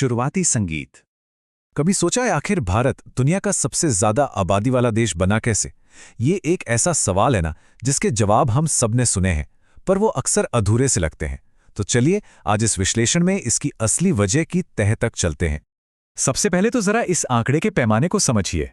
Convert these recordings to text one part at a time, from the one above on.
शुरुआती संगीत। कभी सोचा है आखिर भारत दुनिया का सबसे ज्यादा आबादी वाला देश बना कैसे? ये एक ऐसा सवाल है ना जिसके जवाब हम सबने सुने हैं, पर वो अक्सर अधूरे से लगते हैं। तो चलिए आज इस विश्लेषण में इसकी असली वजह की तह तक चलते हैं। सबसे पहले तो जरा इस आंकड़े के पैमाने को समझिए।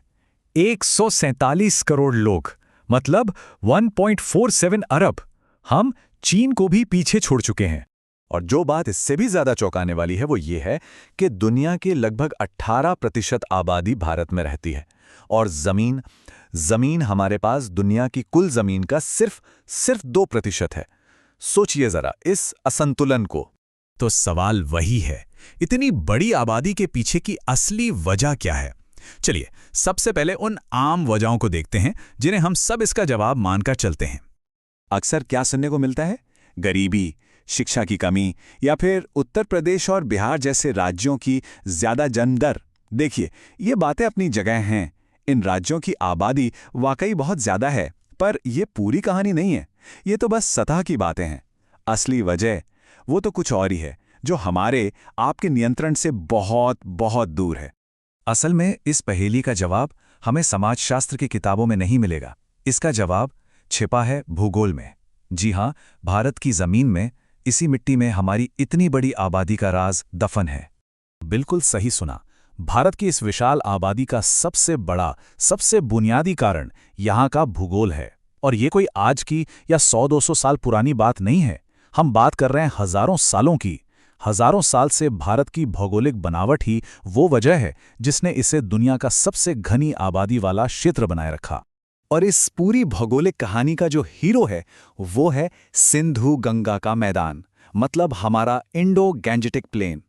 147 करोड़ लोग, मतलब 1.47 अरब। हम चीन को भी पीछे छोड़ चुके हैं। और जो बात इससे भी ज्यादा चौंकाने वाली है वो ये है कि दुनिया की लगभग 18% आबादी भारत में रहती है और जमीन हमारे पास दुनिया की कुल जमीन का सिर्फ 2% है। सोचिए जरा इस असंतुलन को। तो सवाल वही है, इतनी बड़ी आबादी के पीछे की असली वजह क्या है? चलिए सबसे पहले उन आम वजहों को देखते हैं जिन्हें हम सब इसका जवाब मानकर चलते हैं। अक्सर क्या सुनने को मिलता है? गरीबी, शिक्षा की कमी, या फिर उत्तर प्रदेश और बिहार जैसे राज्यों की ज्यादा जन्मदर। देखिए, ये बातें अपनी जगह हैं। इन राज्यों की आबादी वाकई बहुत ज्यादा है, पर यह पूरी कहानी नहीं है। ये तो बस सतह की बातें हैं। असली वजह वो तो कुछ और ही है, जो हमारे आपके नियंत्रण से बहुत बहुत दूर है। असल में इस पहेली का जवाब हमें समाजशास्त्र की किताबों में नहीं मिलेगा। इसका जवाब छिपा है भूगोल में। जी हाँ, भारत की जमीन में, इसी मिट्टी में हमारी इतनी बड़ी आबादी का राज दफन है। बिल्कुल सही सुना। भारत की इस विशाल आबादी का सबसे बड़ा, सबसे बुनियादी कारण यहाँ का भूगोल है। और ये कोई आज की या 100-200 साल पुरानी बात नहीं है। हम बात कर रहे हैं हजारों सालों की। हजारों साल से भारत की भौगोलिक बनावट ही वो वजह है जिसने इसे दुनिया का सबसे घनी आबादी वाला क्षेत्र बनाए रखा। और इस पूरी भौगोलिक कहानी का जो हीरो है वो है सिंधु गंगा का मैदान, मतलब हमारा इंडो गैंजेटिक प्लेन।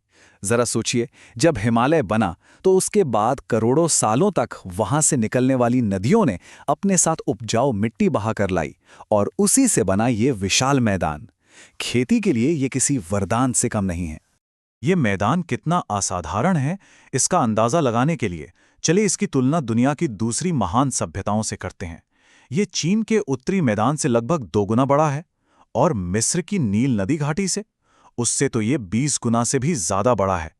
जरा सोचिए, जब हिमालय बना तो उसके बाद करोड़ों सालों तक वहां से निकलने वाली नदियों ने अपने साथ उपजाऊ मिट्टी बहाकर लाई और उसी से बना ये विशाल मैदान। खेती के लिए ये किसी वरदान से कम नहीं है। ये मैदान कितना असाधारण है, इसका अंदाजा लगाने के लिए चलिए इसकी तुलना दुनिया की दूसरी महान सभ्यताओं से करते हैं। ये चीन के उत्तरी मैदान से लगभग 2 गुना बड़ा है, और मिस्र की नील नदी घाटी से उससे तो ये 20 गुना से भी ज्यादा बड़ा है।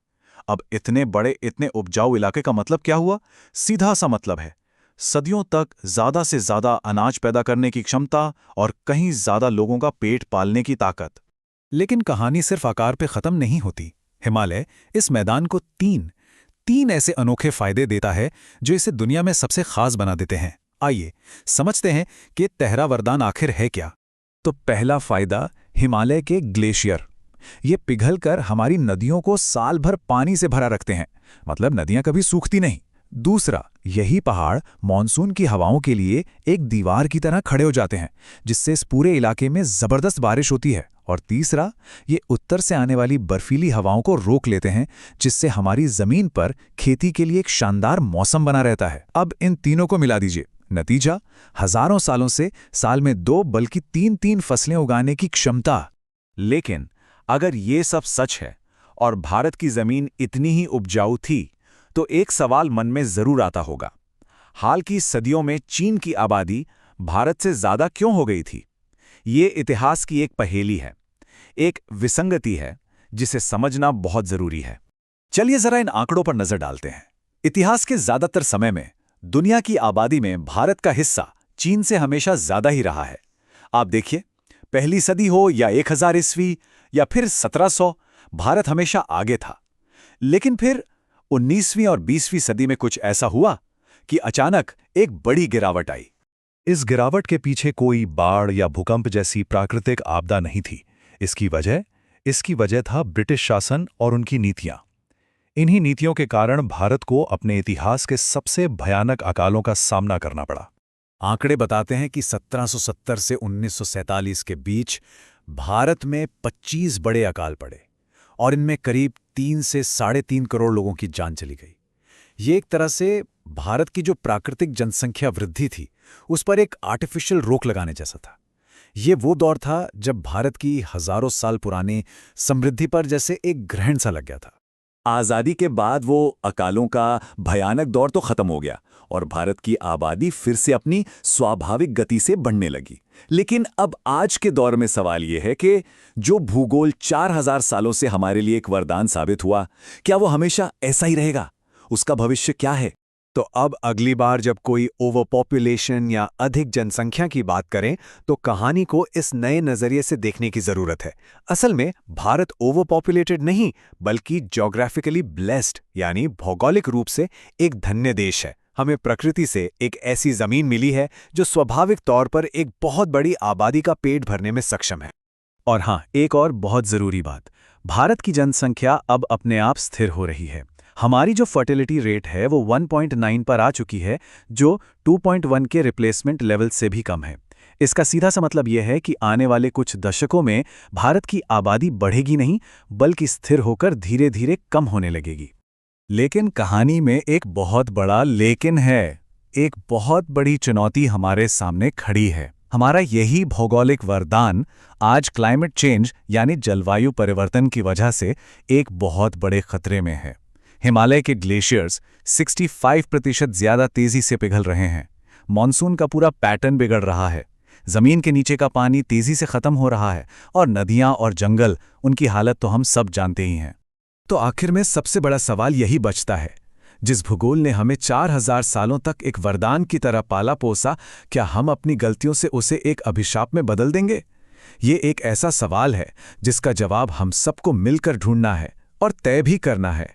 अब इतने बड़े, इतने उपजाऊ इलाके का मतलब क्या हुआ? सीधा सा मतलब है सदियों तक ज्यादा से ज्यादा अनाज पैदा करने की क्षमता और कहीं ज्यादा लोगों का पेट पालने की ताकत। लेकिन कहानी सिर्फ आकार पे खत्म नहीं होती। हिमालय इस मैदान को तीन ऐसे अनोखे फायदे देता है जो इसे दुनिया में सबसे खास बना देते हैं। आइए समझते हैं कि तहरा वरदान आखिर है क्या। तो पहला फायदा, हिमालय के ग्लेशियर। ये पिघलकर हमारी नदियों को साल भर पानी से भरा रखते हैं, मतलब नदियां कभी सूखती नहीं। दूसरा, यही पहाड़ मॉनसून की हवाओं के लिए एक दीवार की तरह खड़े हो जाते हैं, जिससे इस पूरे इलाके में जबरदस्त बारिश होती है। और तीसरा, ये उत्तर से आने वाली बर्फीली हवाओं को रोक लेते हैं, जिससे हमारी जमीन पर खेती के लिए एक शानदार मौसम बना रहता है। अब इन तीनों को मिला दीजिए, नतीजा हजारों सालों से साल में 2 बल्कि 3 फसलें उगाने की क्षमता। लेकिन अगर ये सब सच है और भारत की जमीन इतनी ही उपजाऊ थी, तो एक सवाल मन में जरूर आता होगा, हाल की सदियों में चीन की आबादी भारत से ज्यादा क्यों हो गई थी? ये इतिहास की एक पहेली है, एक विसंगति है जिसे समझना बहुत जरूरी है। चलिए जरा इन आंकड़ों पर नजर डालते हैं। इतिहास के ज्यादातर समय में दुनिया की आबादी में भारत का हिस्सा चीन से हमेशा ज्यादा ही रहा है। आप देखिए, पहली सदी हो या 1000 ईस्वी या फिर 1700, भारत हमेशा आगे था। लेकिन फिर 19वीं और 20वीं सदी में कुछ ऐसा हुआ कि अचानक एक बड़ी गिरावट आई। इस गिरावट के पीछे कोई बाढ़ या भूकंप जैसी प्राकृतिक आपदा नहीं थी। इसकी वजह था ब्रिटिश शासन और उनकी नीतियां। इन्हीं नीतियों के कारण भारत को अपने इतिहास के सबसे भयानक अकालों का सामना करना पड़ा। आंकड़े बताते हैं कि 1770 से 1947 के बीच भारत में 25 बड़े अकाल पड़े और इनमें करीब 3 से 3.5 करोड़ लोगों की जान चली गई। ये एक तरह से भारत की जो प्राकृतिक जनसंख्या वृद्धि थी, उस पर एक आर्टिफिशियल रोक लगाने जैसा था। ये वो दौर था जब भारत की हजारों साल पुरानी समृद्धि पर जैसे एक ग्रहण सा लग गया था। आज़ादी के बाद वो अकालों का भयानक दौर तो खत्म हो गया और भारत की आबादी फिर से अपनी स्वाभाविक गति से बढ़ने लगी। लेकिन अब आज के दौर में सवाल ये है कि जो भूगोल 4000 सालों से हमारे लिए एक वरदान साबित हुआ, क्या वो हमेशा ऐसा ही रहेगा? उसका भविष्य क्या है? तो अब अगली बार जब कोई ओवर पॉपुलेशन या अधिक जनसंख्या की बात करें तो कहानी को इस नए नजरिए से देखने की जरूरत है। असल में भारत ओवर पॉपुलेटेड नहीं बल्कि ज्योग्राफिकली ब्लेस्ड यानी भौगोलिक रूप से एक धन्य देश है। हमें प्रकृति से एक ऐसी जमीन मिली है जो स्वाभाविक तौर पर एक बहुत बड़ी आबादी का पेट भरने में सक्षम है। और हाँ, एक और बहुत जरूरी बात, भारत की जनसंख्या अब अपने आप स्थिर हो रही है। हमारी जो फर्टिलिटी रेट है वो 1.9 पर आ चुकी है, जो 2.1 के रिप्लेसमेंट लेवल से भी कम है। इसका सीधा सा मतलब यह है कि आने वाले कुछ दशकों में भारत की आबादी बढ़ेगी नहीं बल्कि स्थिर होकर धीरे धीरे कम होने लगेगी। लेकिन कहानी में एक बहुत बड़ा लेकिन है। एक बहुत बड़ी चुनौती हमारे सामने खड़ी है। हमारा यही भौगोलिक वरदान आज क्लाइमेट चेंज यानी जलवायु परिवर्तन की वजह से एक बहुत बड़े खतरे में है। हिमालय के ग्लेशियर्स 65% ज्यादा तेजी से पिघल रहे हैं। मॉनसून का पूरा पैटर्न बिगड़ रहा है। जमीन के नीचे का पानी तेजी से खत्म हो रहा है और नदियां और जंगल, उनकी हालत तो हम सब जानते ही हैं। तो आखिर में सबसे बड़ा सवाल यही बचता है, जिस भूगोल ने हमें 4000 सालों तक एक वरदान की तरह पाला पोसा, क्या हम अपनी गलतियों से उसे एक अभिशाप में बदल देंगे? ये एक ऐसा सवाल है जिसका जवाब हम सबको मिलकर ढूंढना है और तय भी करना है।